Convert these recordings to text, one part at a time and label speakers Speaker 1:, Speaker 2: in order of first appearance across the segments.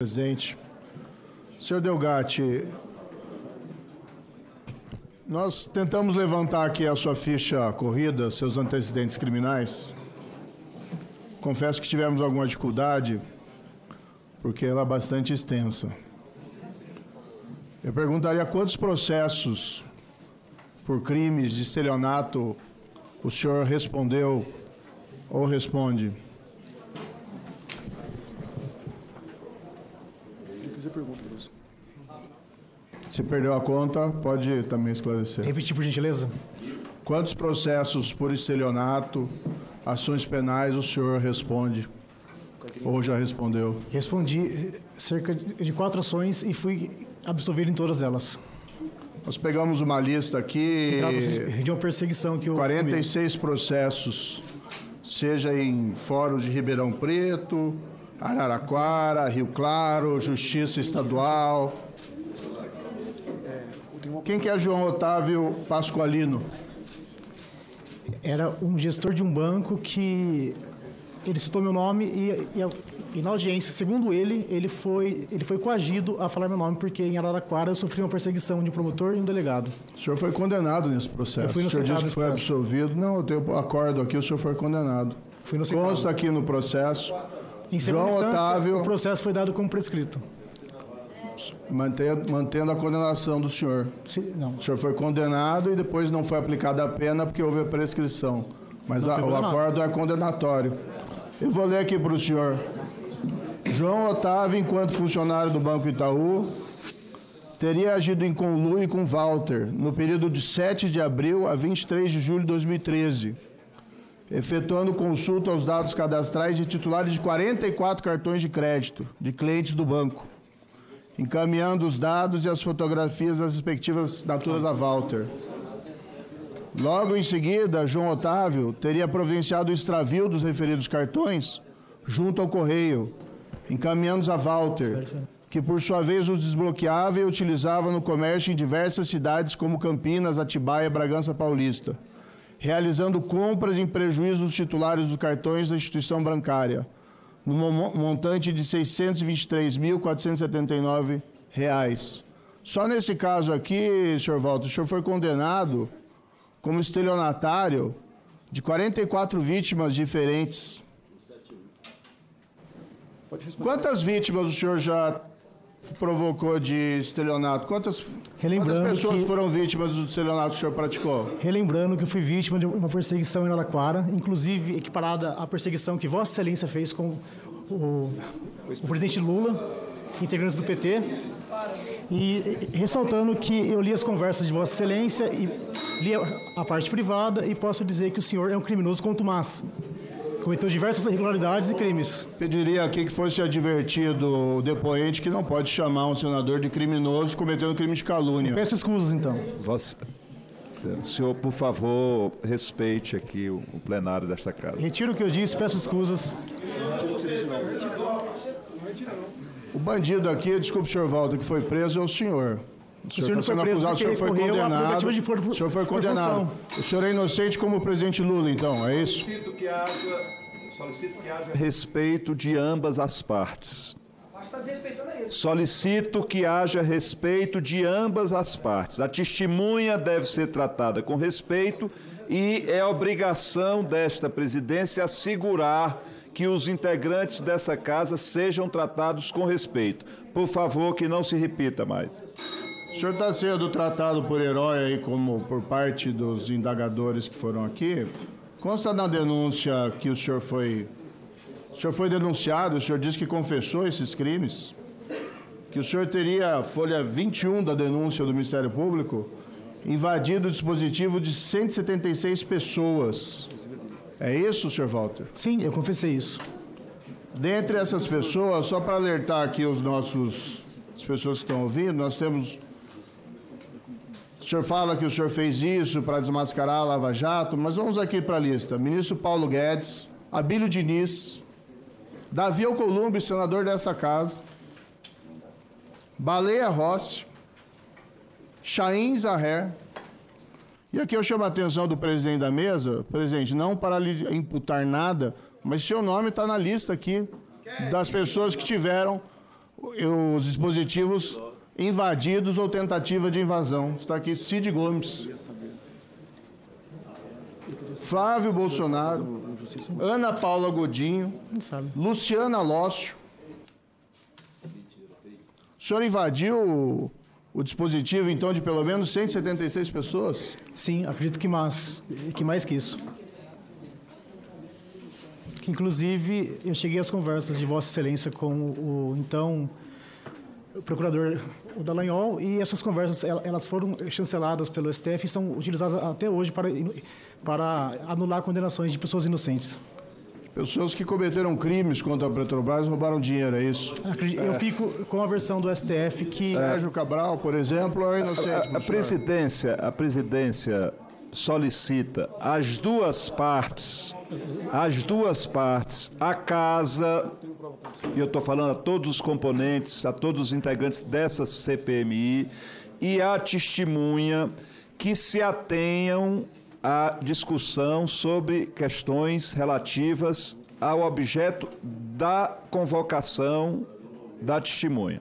Speaker 1: Presidente. Senhor Delgatti, nós tentamos levantar aqui a sua ficha corrida, seus antecedentes criminais. Confesso que tivemos alguma dificuldade, porque ela é bastante extensa. Eu perguntaria quantos processos por crimes de estelionato o senhor respondeu ou responde? Se perdeu a conta, pode também esclarecer.
Speaker 2: Repetir, por gentileza.
Speaker 1: Quantos processos por estelionato, ações penais o senhor responde? Ou já respondeu?
Speaker 2: Respondi cerca de 4 ações e fui absolvido em todas elas.
Speaker 1: Nós pegamos uma lista aqui.
Speaker 2: Trata-se de uma perseguição que eu
Speaker 1: 46 processos, seja em fóruns de Ribeirão Preto, Araraquara, Rio Claro, Justiça Estadual. Quem que é João Otávio Pasqualino?
Speaker 2: Era um gestor de um banco que ele citou meu nome e na audiência, segundo ele foi coagido a falar meu nome porque em Araraquara eu sofri uma perseguição de um promotor e um delegado.
Speaker 1: O senhor foi condenado nesse processo.
Speaker 2: Eu fui
Speaker 1: o senhor disse que foi
Speaker 2: processo.
Speaker 1: absolvido. Não, eu tenho acordo aqui, o senhor foi condenado.
Speaker 2: Fui inocentado.
Speaker 1: Consta aqui no processo.
Speaker 2: Em segunda
Speaker 1: João
Speaker 2: instância,
Speaker 1: Otávio,
Speaker 2: o processo foi dado como prescrito.
Speaker 1: mantendo a condenação do senhor.
Speaker 2: Não.
Speaker 1: O senhor foi condenado e depois não foi aplicada a pena porque houve a prescrição. Mas o acordo é condenatório. Eu vou ler aqui para o senhor. João Otávio, enquanto funcionário do Banco Itaú, teria agido em conluio com Walter no período de 7 de abril a 23 de julho de 2013, efetuando consulta aos dados cadastrais de titulares de 44 cartões de crédito de clientes do banco, encaminhando os dados e as fotografias das respectivas assinaturas a Walter. Logo em seguida, João Otávio teria providenciado o extravio dos referidos cartões junto ao correio, encaminhando-os a Walter, que por sua vez os desbloqueava e utilizava no comércio em diversas cidades como Campinas, Atibaia e Bragança Paulista, realizando compras em prejuízo dos titulares dos cartões da instituição bancária, no montante de R$ 623.479. Só nesse caso aqui, senhor Walter, o senhor foi condenado como estelionatário de 44 vítimas diferentes. Quantas vítimas o senhor já provocou de estelionato? Quantas pessoas foram vítimas do estelionato que o senhor praticou?
Speaker 2: Relembrando que eu fui vítima de uma perseguição em Araraquara, inclusive equiparada à perseguição que Vossa Excelência fez com o presidente Lula, integrantes do PT, e ressaltando que eu li as conversas de Vossa Excelência e li a parte privada e posso dizer que o senhor é um criminoso contumaz. Cometeu diversas irregularidades e crimes.
Speaker 1: Pediria aqui que fosse advertido o depoente que não pode chamar um senador de criminoso cometendo crime de calúnia.
Speaker 2: Peço escusas, então.
Speaker 3: O senhor, por favor, respeite aqui o plenário desta casa.
Speaker 2: Retiro o que eu disse, peço escusas.
Speaker 1: O bandido aqui, desculpe, senhor Walter, que foi preso é o senhor. O senhor
Speaker 2: não
Speaker 1: está
Speaker 2: foi
Speaker 1: sendo
Speaker 2: preso
Speaker 1: acusado, o senhor foi condenado. O senhor foi condenado. O senhor é inocente como o presidente Lula, então, é isso?
Speaker 3: Solicito que haja respeito de ambas as partes. Solicito que haja respeito de ambas as partes. A testemunha deve ser tratada com respeito e é obrigação desta presidência assegurar que os integrantes dessa casa sejam tratados com respeito. Por favor, que não se repita mais.
Speaker 1: O senhor está sendo tratado por herói aí, como por parte dos indagadores que foram aqui. Consta na denúncia que o senhor foi denunciado, o senhor disse que confessou esses crimes, que o senhor teria, folha 21 da denúncia do Ministério Público, invadido o dispositivo de 176 pessoas. É isso, senhor Walter?
Speaker 2: Sim, eu confessei isso.
Speaker 1: Dentre essas pessoas, só para alertar aqui as pessoas que estão ouvindo, nós temos... O senhor fala que o senhor fez isso para desmascarar a Lava Jato, mas vamos aqui para a lista. Ministro Paulo Guedes, Abílio Diniz, Davi Alcolumbre, senador dessa casa, Baleia Rossi, Chaim Zahrer. E aqui eu chamo a atenção do presidente da mesa, presidente, não para lhe imputar nada, mas seu nome está na lista aqui das pessoas que tiveram os dispositivos invadidos ou tentativa de invasão. Está aqui Cid Gomes, Flávio Bolsonaro, Ana Paula Godinho, Luciana Lócio. O senhor invadiu o dispositivo, então, de pelo menos 176 pessoas?
Speaker 2: Sim, acredito que mais que isso. Que, inclusive, eu cheguei às conversas de Vossa Excelência com o então procurador o Dallagnol, e essas conversas elas foram chanceladas pelo STF e são utilizadas até hoje para anular condenações de pessoas inocentes.
Speaker 1: Pessoas que cometeram crimes contra a Petrobras e roubaram dinheiro, é isso?
Speaker 2: Eu fico com a versão do STF que...
Speaker 1: Sérgio Cabral, por exemplo, é inocente.
Speaker 3: A presidência solicita às duas partes, a casa, e eu estou falando a todos os componentes, a todos os integrantes dessa CPMI, e a testemunha que se atenham à discussão sobre questões relativas ao objeto da convocação da testemunha.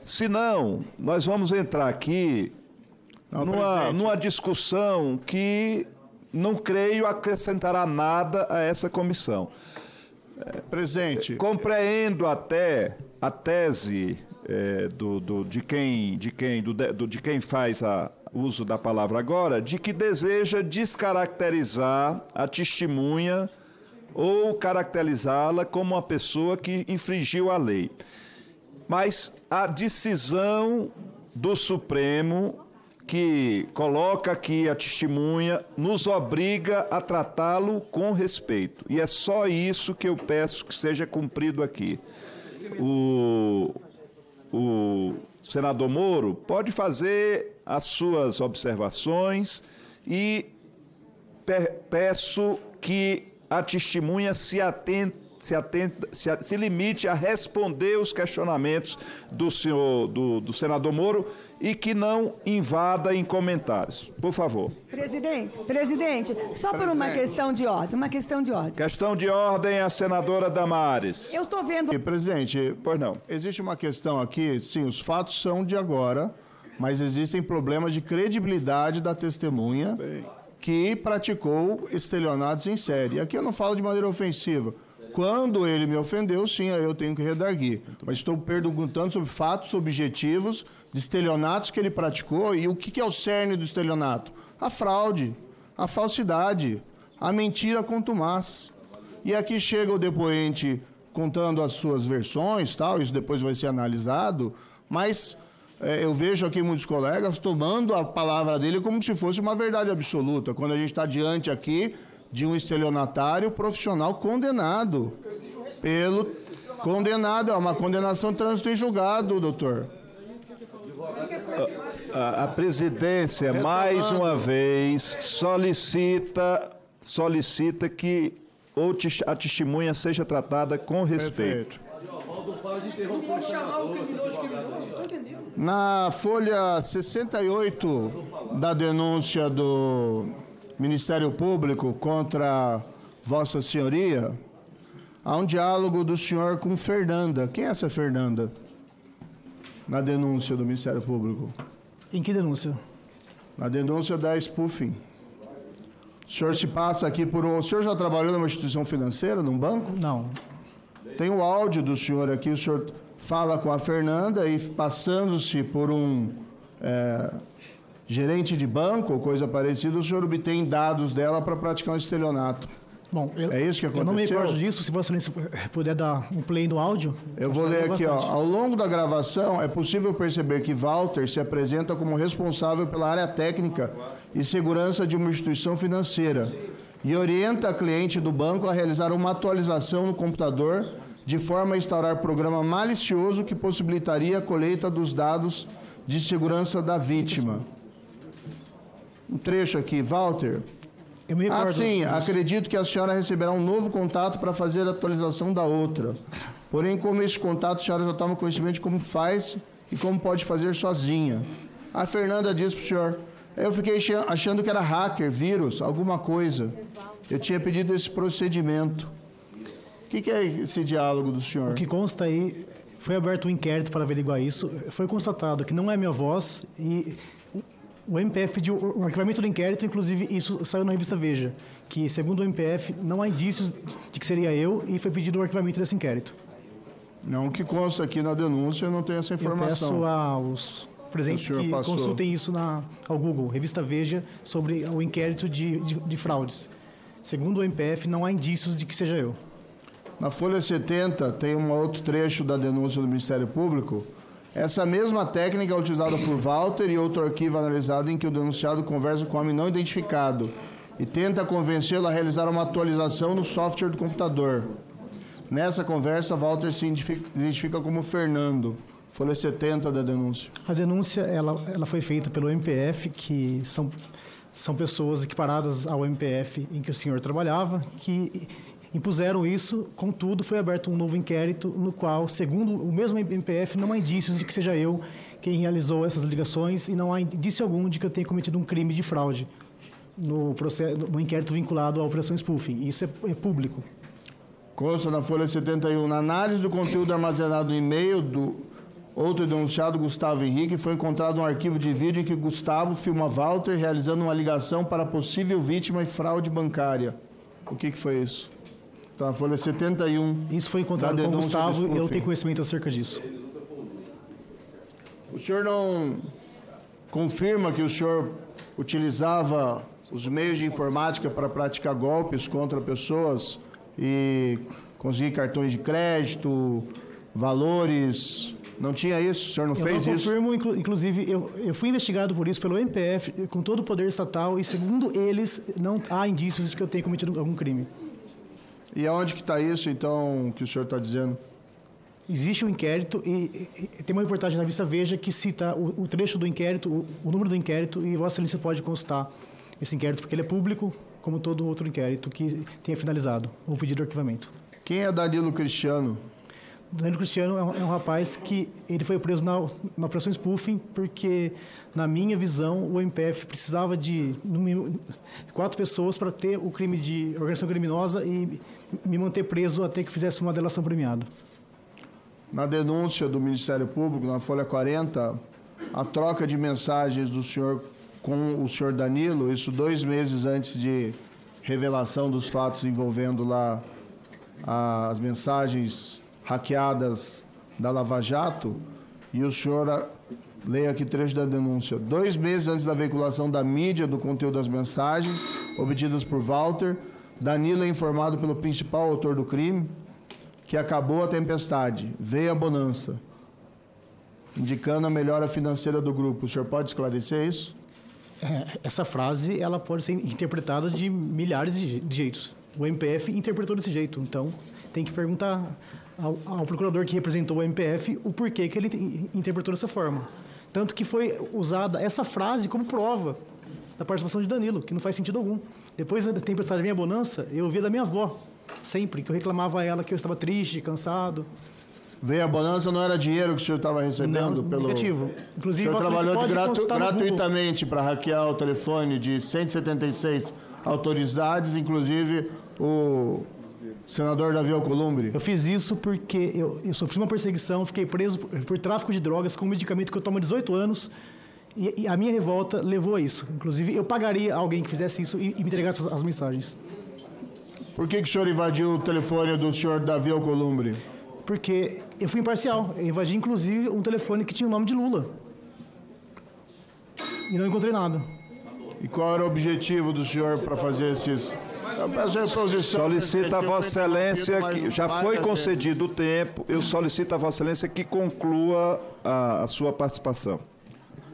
Speaker 3: Senão, nós vamos entrar aqui numa discussão que não creio acrescentará nada a essa comissão.
Speaker 1: Presidente.
Speaker 3: Compreendo até a tese de quem faz o uso da palavra agora, de que deseja descaracterizar a testemunha ou caracterizá-la como uma pessoa que infringiu a lei. Mas a decisão do Supremo, que coloca aqui a testemunha, nos obriga a tratá-lo com respeito. E é só isso que eu peço que seja cumprido aqui. O senador Moro pode fazer as suas observações e peço que a testemunha se limite a responder os questionamentos do senador Moro e que não invada em comentários. Por favor.
Speaker 4: Presidente, só por uma questão de ordem,
Speaker 3: Questão de ordem, a senadora Damares.
Speaker 4: Eu estou vendo...
Speaker 1: Presidente,
Speaker 3: pois não.
Speaker 1: Existe uma questão aqui, sim, os fatos são de agora, mas existem problemas de credibilidade da testemunha que praticou estelionatos em série. Aqui eu não falo de maneira ofensiva. Quando ele me ofendeu, sim, aí eu tenho que redarguir. Mas estou perguntando sobre fatos objetivos de estelionatos que ele praticou. E o que é o cerne do estelionato? A fraude, a falsidade, a mentira contumaz. E aqui chega o depoente contando as suas versões, tal, isso depois vai ser analisado, mas eu vejo aqui muitos colegas tomando a palavra dele como se fosse uma verdade absoluta, quando a gente está diante aqui de um estelionatário profissional condenado. Condenado, é uma condenação de trânsito em julgado, doutor.
Speaker 3: A presidência, mais uma vez, solicita que a testemunha seja tratada com respeito.
Speaker 1: Na folha 68 da denúncia do Ministério Público contra Vossa Senhoria, há um diálogo do senhor com Fernanda. Quem é essa Fernanda? Na denúncia do Ministério Público.
Speaker 2: Em que denúncia?
Speaker 1: Na denúncia da spoofing. O senhor se passa aqui por um... O senhor já trabalhou numa instituição financeira, num banco?
Speaker 2: Não.
Speaker 1: Tem o áudio do senhor aqui, o senhor fala com a Fernanda e passando-se por um gerente de banco ou coisa parecida, o senhor obtém dados dela para praticar um estelionato.
Speaker 2: Bom,
Speaker 1: é isso que aconteceu? Eu
Speaker 2: não me recordo disso, se Vossa Excelência puder dar um play no áudio.
Speaker 1: Eu vou ler aqui, ó. Ao longo da gravação, é possível perceber que Walter se apresenta como responsável pela área técnica e segurança de uma instituição financeira e orienta a cliente do banco a realizar uma atualização no computador de forma a instaurar programa malicioso que possibilitaria a colheita dos dados de segurança da vítima. Um trecho aqui, Walter.
Speaker 2: Eu me recordo.
Speaker 1: Sim, acredito que a senhora receberá um novo contato para fazer a atualização da outra. Porém, como esse contato, a senhora já toma conhecimento de como faz e como pode fazer sozinha. A Fernanda diz para o senhor, eu fiquei achando que era hacker, vírus, alguma coisa. Eu tinha pedido esse procedimento. O que é esse diálogo do senhor?
Speaker 2: O que consta aí Foi aberto um inquérito para averiguar isso. Foi constatado que não é minha voz e o MPF pediu o arquivamento do inquérito, inclusive isso saiu na revista Veja, que segundo o MPF não há indícios de que seria eu e foi pedido o arquivamento desse inquérito.
Speaker 1: Não que consta aqui na denúncia, não tem essa informação.
Speaker 2: Eu peço aos presentes que consultem isso ao Google, revista Veja, sobre o inquérito de fraudes. Segundo o MPF, não há indícios de que seja eu.
Speaker 1: Na folha 70 tem um outro trecho da denúncia do Ministério Público. Essa mesma técnica é utilizada por Walter e outro arquivo analisado em que o denunciado conversa com um homem não identificado e tenta convencê-lo a realizar uma atualização no software do computador. Nessa conversa, Walter se identifica como Fernando. Folha 70 da denúncia.
Speaker 2: A denúncia ela foi feita pelo MPF, que são pessoas equiparadas ao MPF em que o senhor trabalhava, que impuseram isso. Contudo, foi aberto um novo inquérito no qual, segundo o mesmo MPF, não há indícios de que seja eu quem realizou essas ligações e não há indício algum de que eu tenha cometido um crime de fraude no inquérito vinculado à operação spoofing. Isso é público.
Speaker 1: Consta na folha 71. Na análise do conteúdo armazenado no e-mail do outro denunciado, Gustavo Henrique, foi encontrado um arquivo de vídeo em que Gustavo filma Walter realizando uma ligação para possível vítima e fraude bancária. O que foi isso? Tá, folha 71.
Speaker 2: Isso foi encontrado com o Gustavo e eu tenho conhecimento acerca disso.
Speaker 1: O senhor não confirma que o senhor utilizava os meios de informática para praticar golpes contra pessoas e conseguir cartões de crédito, valores? Não tinha isso? O senhor não fez isso?
Speaker 2: Eu confirmo, inclusive, eu fui investigado por isso pelo MPF, com todo o poder estatal, e segundo eles, não há indícios de que eu tenha cometido algum crime.
Speaker 1: E aonde que está isso, então, que o senhor está dizendo?
Speaker 2: Existe um inquérito e tem uma reportagem na revista Veja que cita o trecho do inquérito, o número do inquérito, e Vossa Excelência pode consultar esse inquérito, porque ele é público, como todo outro inquérito que tenha finalizado ou pedido arquivamento.
Speaker 1: Quem é Danilo Cristiano?
Speaker 2: Danilo Cristiano é um rapaz que ele foi preso na operação spoofing porque, na minha visão, o MPF precisava de no mínimo 4 pessoas para ter o crime de organização criminosa e me manter preso até que fizesse uma delação premiada.
Speaker 1: Na denúncia do Ministério Público, na folha 40, a troca de mensagens do senhor com o senhor Danilo, isso 2 meses antes de revelação dos fatos envolvendo lá as mensagens hackeadas da Lava Jato, e o senhor, leia aqui trecho da denúncia, 2 meses antes da veiculação da mídia do conteúdo das mensagens obtidas por Walter, Danilo é informado pelo principal autor do crime que acabou a tempestade, veio a bonança, indicando a melhora financeira do grupo. O senhor pode esclarecer isso?
Speaker 2: Essa frase ela pode ser interpretada de milhares de jeitos. O MPF interpretou desse jeito, então tem que perguntar ao procurador que representou o MPF o porquê que ele interpretou dessa forma. Tanto que foi usada essa frase como prova da participação de Danilo, que não faz sentido algum. Depois da tempestade vem a bonança, eu ouvia da minha avó, sempre, que eu reclamava a ela que eu estava triste, cansado.
Speaker 1: Veio a bonança, não era dinheiro que o senhor estava recebendo?
Speaker 2: Não, negativo. Inclusive,
Speaker 1: o senhor trabalhou gratuitamente para hackear o telefone de 176 autoridades, inclusive o senador Davi Alcolumbre.
Speaker 2: Eu fiz isso porque eu sofri uma perseguição, fiquei preso por tráfico de drogas com um medicamento que eu tomo há 18 anos e a minha revolta levou a isso. Inclusive, eu pagaria alguém que fizesse isso e me entregasse as mensagens.
Speaker 1: Por que o senhor invadiu o telefone do senhor Davi Alcolumbre?
Speaker 2: Porque eu fui imparcial. Eu invadi, inclusive, um telefone que tinha o nome de Lula. E não encontrei nada.
Speaker 1: E qual era o objetivo do senhor para fazer esses...
Speaker 3: Solicito a Vossa Excelência que já foi concedido o tempo, eu solicito a Vossa Excelência que conclua a sua participação.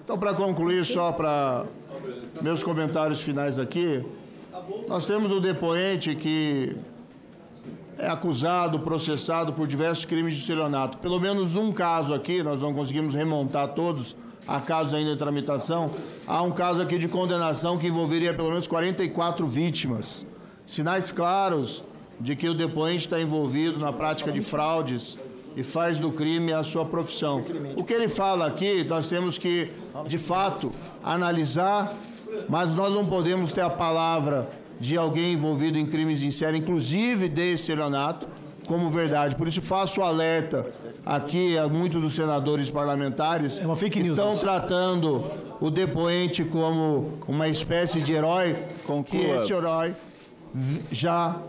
Speaker 1: Então, para concluir, só para meus comentários finais aqui, nós temos o depoente que é acusado, processado por diversos crimes de estelionato. Pelo menos um caso aqui, nós não conseguimos remontar todos, há casos ainda em tramitação, há um caso aqui de condenação que envolveria pelo menos 44 vítimas. Sinais claros de que o depoente está envolvido na prática de fraudes e faz do crime a sua profissão. O que ele fala aqui, nós temos que, de fato, analisar, mas nós não podemos ter a palavra de alguém envolvido em crimes em série, inclusive de estelionato, como verdade. Por isso faço alerta aqui a muitos dos senadores parlamentares
Speaker 2: É uma fake news,
Speaker 1: estão
Speaker 2: isso.
Speaker 1: tratando o depoente como uma espécie de herói, que esse herói já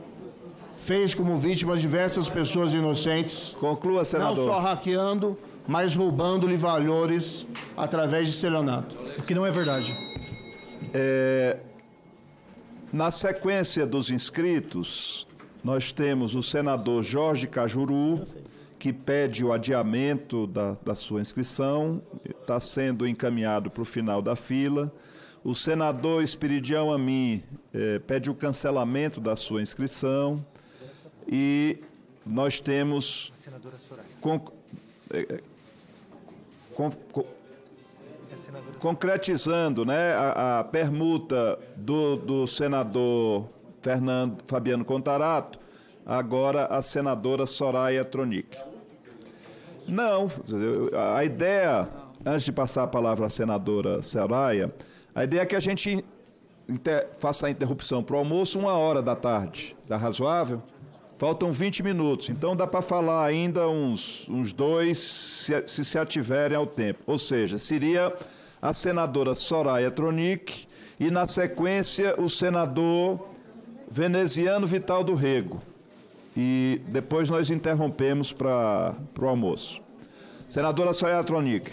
Speaker 1: fez como vítimas diversas pessoas inocentes.
Speaker 3: Conclua, senador.
Speaker 1: Não só hackeando, mas roubando-lhe valores através de estelionato.
Speaker 2: O que não é verdade.
Speaker 3: Na sequência dos inscritos, nós temos o senador Jorge Cajuru, que pede o adiamento da sua inscrição, está sendo encaminhado para o final da fila. O senador Espiridião Amin pede o cancelamento da sua inscrição. E nós temos... Senadora Soraya. Concretizando, né, a permuta do senador Fabiano Contarato, agora a senadora Soraya Tronic. Não, a ideia, antes de passar a palavra à senadora Soraya, a ideia é que a gente faça a interrupção para o almoço 13h. Está razoável? Faltam 20 minutos, então dá para falar ainda uns 2, se ativerem ao tempo. Ou seja, seria a senadora Soraya Tronic e, na sequência, o senador Veneziano Vital do Rego. E depois nós interrompemos para o almoço. Senadora Soraya Tronic.